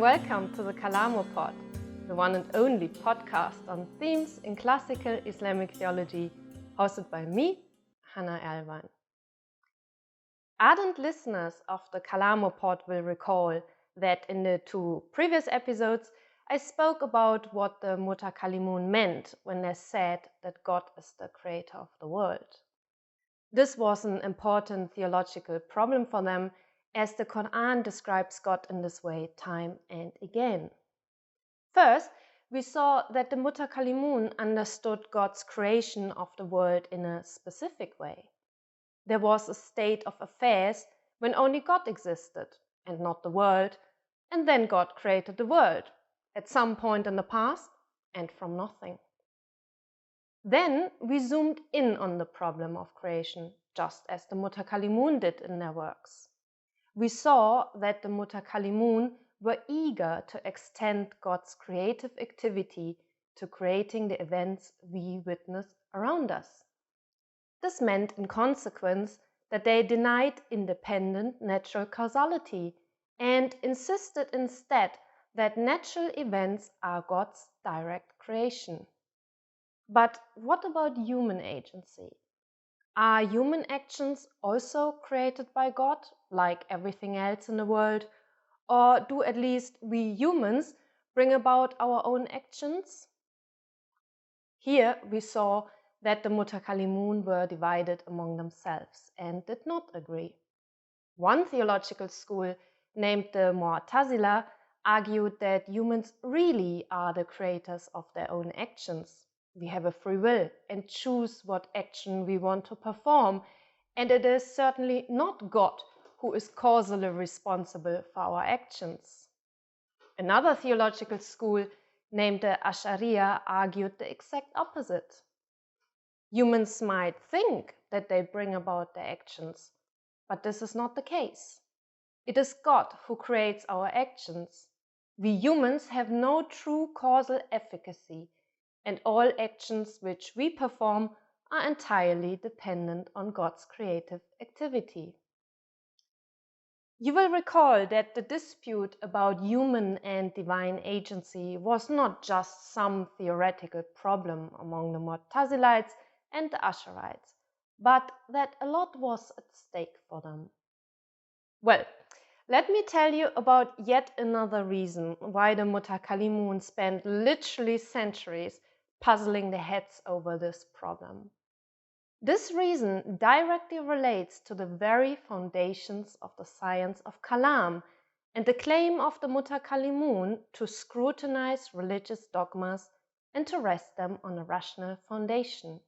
welcome to the Kalamopod, the one and only podcast on themes in classical Islamic theology, hosted by me, Hannah Alwan. Ardent listeners of the Kalamopod will recall that in the two previous episodes, I spoke about what the mutakallimun meant when they said that God is the creator of the world. This was an important theological problem for them, as the Quran describes God in this way time and again. First, we saw that the mutakallimun understood God's creation of the world in a specific way. There was a state of affairs when only God existed and not the world, and then God created the world at some point in the past and from nothing. Then we zoomed in on the problem of creation, just as the mutakallimun did in their works. We saw that the mutakallimun were eager to extend God's creative activity to creating the events we witness around us. This meant, in consequence, that they denied independent natural causality and insisted instead that natural events are God's direct creation. But what about human agency? Are human actions also created by God, like everything else in the world? Or do at least we humans bring about our own actions? Here we saw that the mutakallimun were divided among themselves and did not agree. One theological school, named the Mu'tazila, argued that humans really are the creators of their own actions. We have a free will and choose what action we want to perform, and it is certainly not God who is causally responsible for our actions. Another theological school, named the Al-Ashari, argued the exact opposite. Humans might think that they bring about their actions, but this is not the case. It is God who creates our actions. We humans have no true causal efficacy, and all actions which we perform are entirely dependent on God's creative activity. You will recall that the dispute about human and divine agency was not just some theoretical problem among the Mu'tazilites and the Asharites, but that a lot was at stake for them. Well, let me tell you about yet another reason why the mutakallimun spent literally centuries puzzling their heads over this problem. This reason directly relates to the very foundations of the science of Kalam and the claim of the mutakallimun to scrutinize religious dogmas and to rest them on a rational foundation.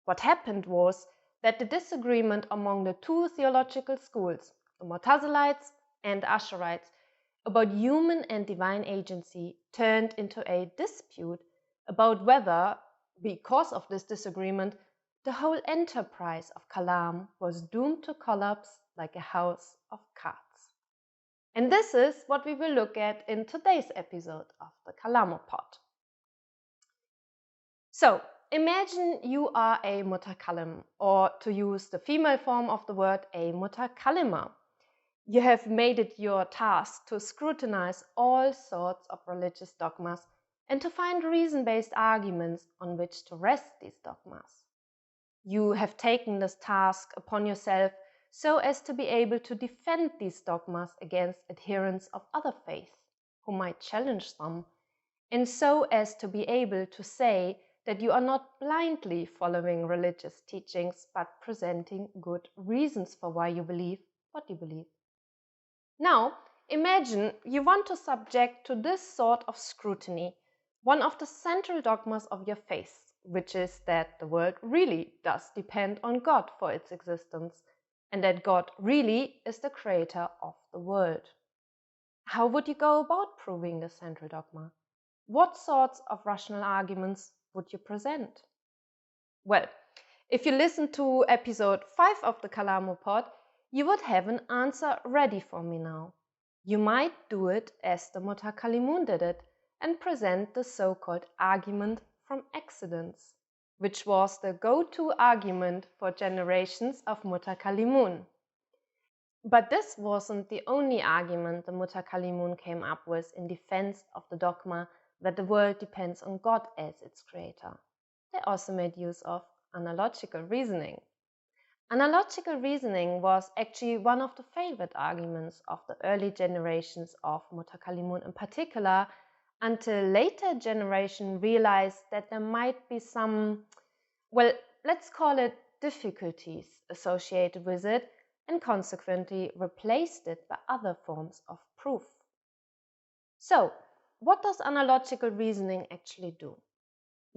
What happened was that the disagreement among the two theological schools, the Mu'tazilites and the Asharites, about human and divine agency turned into a dispute about whether, because of this disagreement, the whole enterprise of Kalam was doomed to collapse like a house of cards. And this is what we will look at in today's episode of the Kalamopod. So, imagine you are a mutakallim, or to use the female form of the word, a mutakallima. You have made it your task to scrutinize all sorts of religious dogmas and to find reason-based arguments on which to rest these dogmas. You have taken this task upon yourself so as to be able to defend these dogmas against adherents of other faiths who might challenge them, and so as to be able to say that you are not blindly following religious teachings but presenting good reasons for why you believe what you believe. Now, imagine you want to subject to this sort of scrutiny one of the central dogmas of your faith, which is that the world really does depend on God for its existence, and that God really is the creator of the world. How would you go about proving this central dogma? What sorts of rational arguments would you present? Well, if you listen to episode 5 of the Kalamopod, you would have an answer ready for me now. You might do it as the mutakallimun did it and present the so-called argument from accidents, which was the go-to argument for generations of mutakallimun. But this wasn't the only argument the mutakallimun came up with in defense of the dogma that the world depends on God as its creator. They also made use of analogical reasoning. Analogical reasoning was actually one of the favorite arguments of the early generations of mutakallimun in particular, until later generation realized that there might be some, well, let's call it difficulties associated with it, and consequently replaced it by other forms of proof. So, what does analogical reasoning actually do?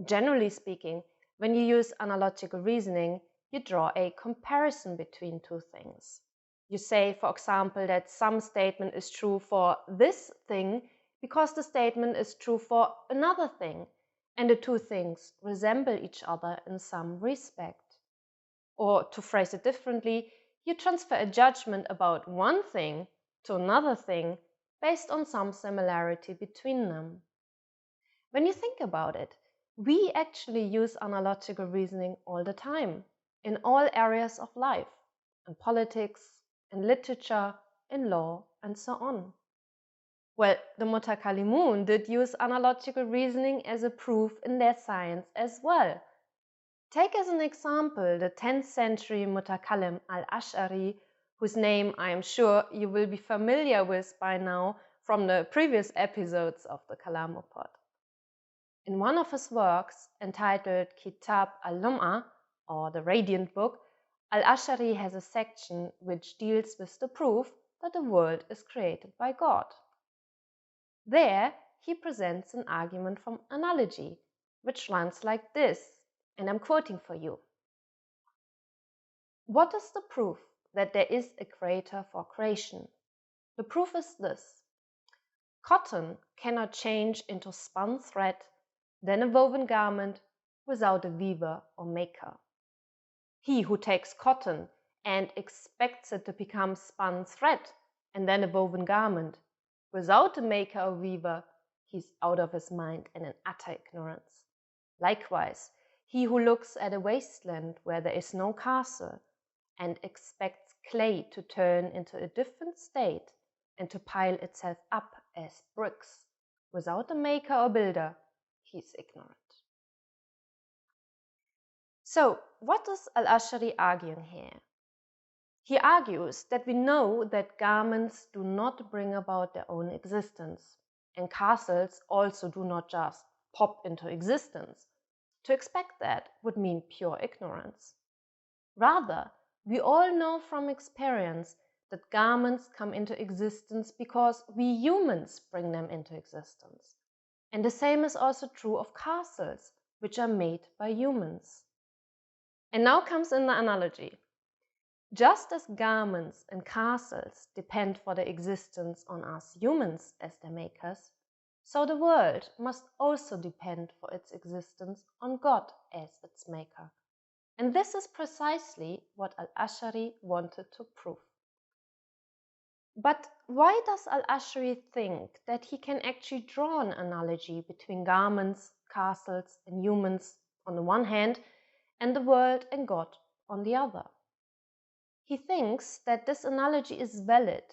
Generally speaking, when you use analogical reasoning, you draw a comparison between two things. You say, for example, that some statement is true for this thing because the statement is true for another thing, and the two things resemble each other in some respect. Or to phrase it differently, you transfer a judgment about one thing to another thing based on some similarity between them. When you think about it, we actually use analogical reasoning all the time, in all areas of life, in politics, in literature, in law, and so on. Well, the mutakallimun did use analogical reasoning as a proof in their science as well. Take as an example the 10th century mutakallim Al-Ashari, whose name I am sure you will be familiar with by now from the previous episodes of the Kalamopod. In one of his works, entitled Kitab al-Lum'a, or the Radiant Book, Al-Ashari has a section which deals with the proof that the world is created by God. There, he presents an argument from analogy, which runs like this, and I'm quoting for you. What is the proof that there is a creator for creation? The proof is this. Cotton cannot change into spun thread, then a woven garment, without a weaver or maker. He who takes cotton and expects it to become spun thread and then a woven garment, without a maker or weaver, he's out of his mind and in utter ignorance. Likewise, he who looks at a wasteland where there is no castle and expects clay to turn into a different state and to pile itself up as bricks, without a maker or builder, he's ignorant. So, what is Al-Ashari arguing here? He argues that we know that garments do not bring about their own existence, and castles also do not just pop into existence. To expect that would mean pure ignorance. Rather, we all know from experience that garments come into existence because we humans bring them into existence. And the same is also true of castles, which are made by humans. And now comes in the analogy. Just as garments and castles depend for their existence on us humans as their makers, so the world must also depend for its existence on God as its maker. And this is precisely what Al-Ashari wanted to prove. But why does Al-Ashari think that he can actually draw an analogy between garments, castles, and humans on the one hand, and the world and God on the other? He thinks that this analogy is valid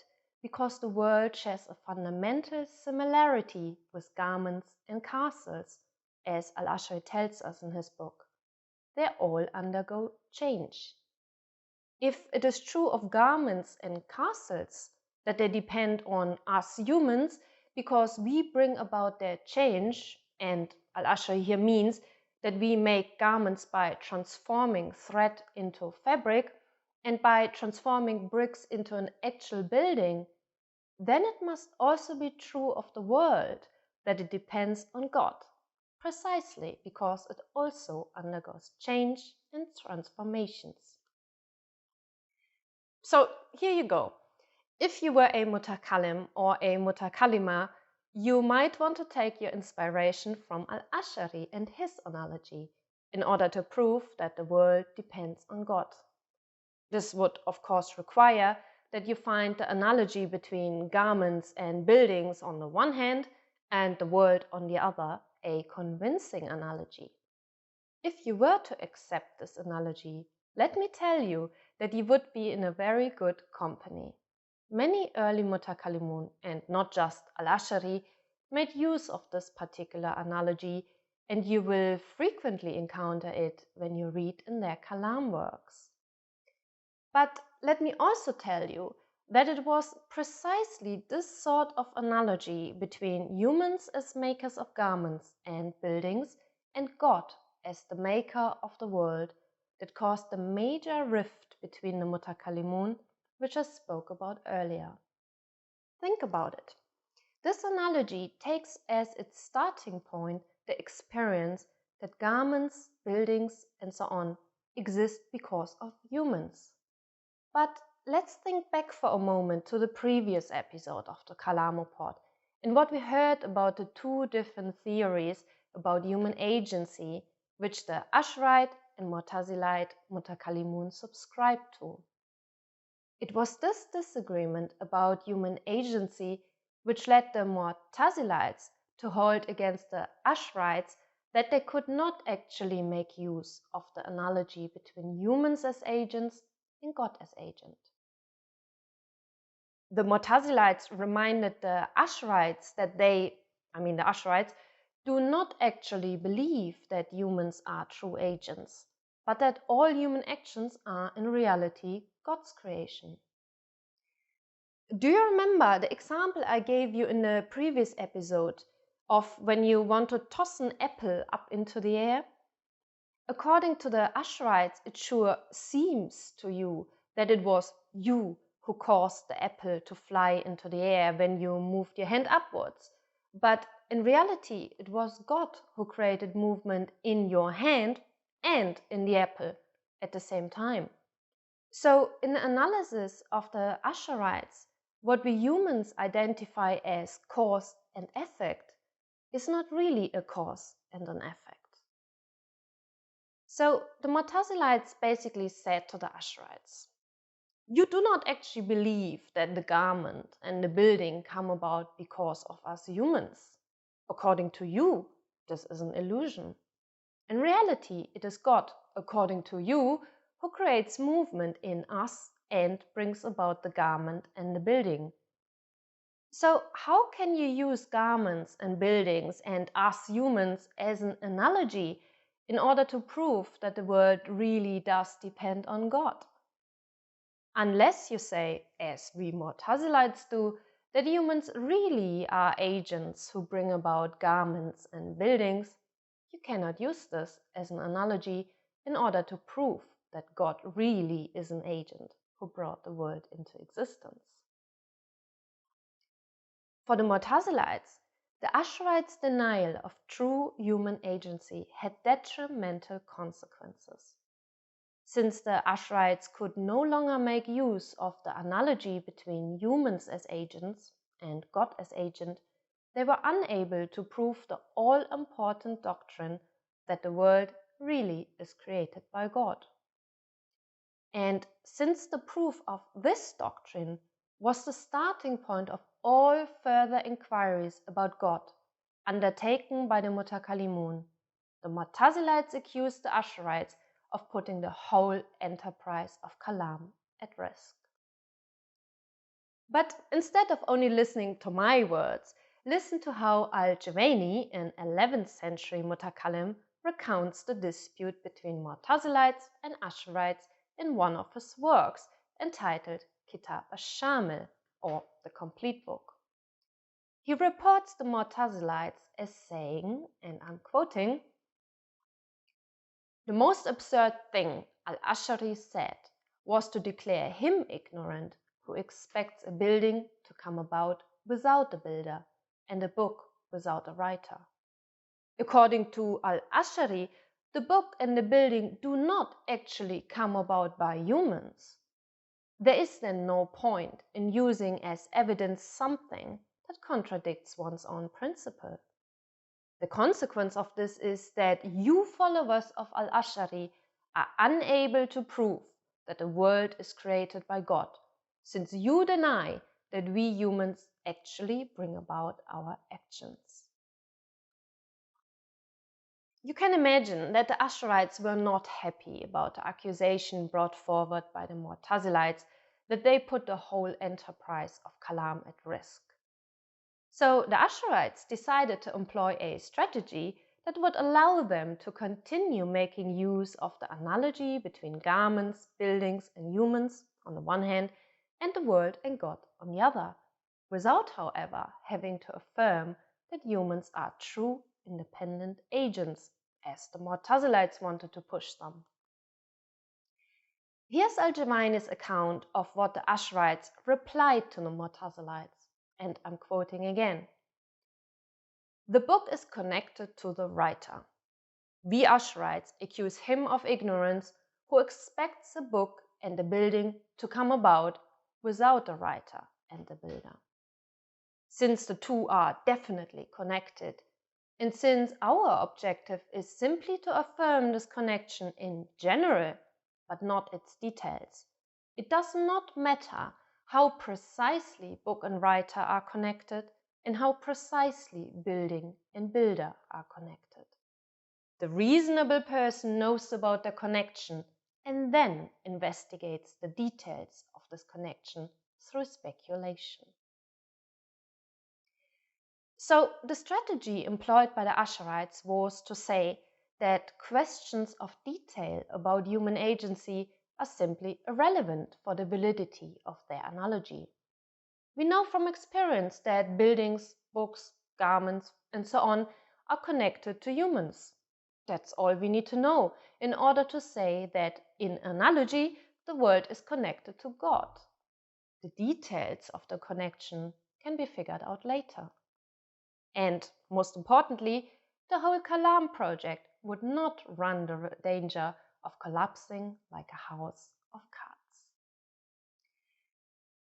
because the world shares a fundamental similarity with garments and castles, as Al-Ashari tells us in his book. They all undergo change. If it is true of garments and castles that they depend on us humans because we bring about their change, and Al-Ashari here means that we make garments by transforming thread into fabric and by transforming bricks into an actual building, then it must also be true of the world that it depends on God, precisely because it also undergoes change and transformations. So here you go. If you were a mutakallim or a mutakallima, you might want to take your inspiration from Al-Ashari and his analogy in order to prove that the world depends on God. This would, of course, require that you find the analogy between garments and buildings on the one hand and the world on the other a convincing analogy. If you were to accept this analogy, let me tell you that you would be in a very good company. Many early mutakallimun, and not just Al-Ashari, made use of this particular analogy, and you will frequently encounter it when you read in their Kalam works. But let me also tell you that it was precisely this sort of analogy between humans as makers of garments and buildings and God as the maker of the world that caused the major rift between the mutakallimun, which I spoke about earlier. Think about it. This analogy takes as its starting point the experience that garments, buildings, and so on exist because of humans. But let's think back for a moment to the previous episode of the Kalamopod and what we heard about the two different theories about human agency which the Asharite and Mu'tazilite mutakallimun subscribed to. It was this disagreement about human agency which led the Mu'tazilites to hold against the Asharites that they could not actually make use of the analogy between humans as agents and God as agent. The Mu'tazilites reminded the Asharites that the Asharites, do not actually believe that humans are true agents, but that all human actions are in reality God's creation. Do you remember the example I gave you in the previous episode of when you want to toss an apple up into the air? According to the Asharites, it sure seems to you that it was you who caused the apple to fly into the air when you moved your hand upwards. But in reality, it was God who created movement in your hand and in the apple at the same time. So, in the analysis of the Asharites, what we humans identify as cause and effect is not really a cause and an effect. So the Mu'tazilites basically said to the Asharites, you do not actually believe that the garment and the building come about because of us humans. According to you, this is an illusion. In reality, it is God, according to you, who creates movement in us and brings about the garment and the building. So how can you use garments and buildings and us humans as an analogy in order to prove that the world really does depend on God? Unless you say, as we Mu'tazilites do, that humans really are agents who bring about garments and buildings, you cannot use this as an analogy in order to prove that God really is an agent who brought the world into existence. For the Mu'tazilites, the Asharites' denial of true human agency had detrimental consequences. Since the Asharites could no longer make use of the analogy between humans as agents and God as agent, they were unable to prove the all-important doctrine that the world really is created by God. And since the proof of this doctrine was the starting point of all further inquiries about God undertaken by the mutakallimun, the Mu'tazilites accused the Asharites of putting the whole enterprise of Kalam at risk. But instead of only listening to my words, listen to how Al-Juwayni, an 11th century mutakallim, recounts the dispute between Mu'tazilites and Asharites in one of his works entitled Kitab al-Shamil, or the Complete Book. He reports the Mu'tazilites as saying, and I'm quoting, "The most absurd thing Al-Ashari said was to declare him ignorant who expects a building to come about without a builder and a book without a writer. According to Al-Ashari, the book and the building do not actually come about by humans. There is then no point in using as evidence something that contradicts one's own principle. The consequence of this is that you followers of Al-Ashari are unable to prove that the world is created by God, since you deny that we humans actually bring about our actions." You can imagine that the Asharites were not happy about the accusation brought forward by the Mu'tazilites that they put the whole enterprise of Kalam at risk. So the Asharites decided to employ a strategy that would allow them to continue making use of the analogy between garments, buildings, and humans on the one hand, and the world and God on the other, without, however, having to affirm that humans are true independent agents, as the Mu'tazilites wanted to push them. Here's Al-Jamaine's account of what the Asharites replied to the Mu'tazilites, and I'm quoting again. The book is connected to the writer. We Asharites accuse him of ignorance who expects a book and a building to come about without a writer and a builder. Since the two are definitely connected, and since our objective is simply to affirm this connection in general, but not its details, it does not matter how precisely book and writer are connected and how precisely building and builder are connected. The reasonable person knows about the connection and then investigates the details of this connection through speculation. So the strategy employed by the Asharites was to say that questions of detail about human agency are simply irrelevant for the validity of their analogy. We know from experience that buildings, books, garments, and so on are connected to humans. That's all we need to know in order to say that in analogy the world is connected to God. The details of the connection can be figured out later. And most importantly, the whole Kalam project would not run the danger of collapsing like a house of cards.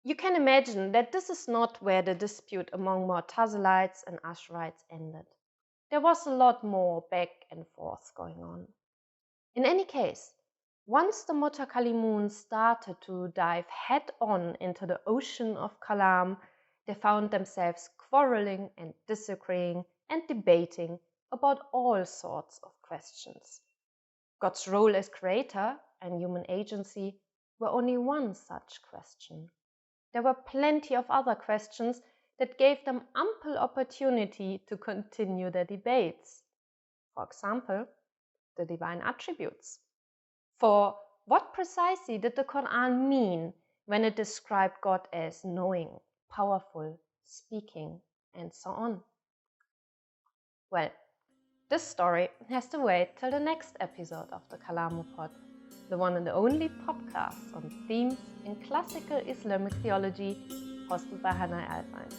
You can imagine that this is not where the dispute among Mu'tazilites and Asharites ended. There was a lot more back and forth going on. In any case, once the mutakallimun started to dive head-on into the ocean of Kalam, they found themselves quarreling and disagreeing and debating about all sorts of questions. God's role as creator and human agency were only one such question. There were plenty of other questions that gave them ample opportunity to continue their debates. For example, the divine attributes. For what precisely did the Quran mean when it described God as knowing, powerful, speaking, and so on? Well, this story has to wait till the next episode of the Kalamopod, the one and only podcast on themes in classical Islamic theology, hosted by Hannah Alpine.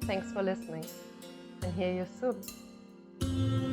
Thanks for listening, and hear you soon.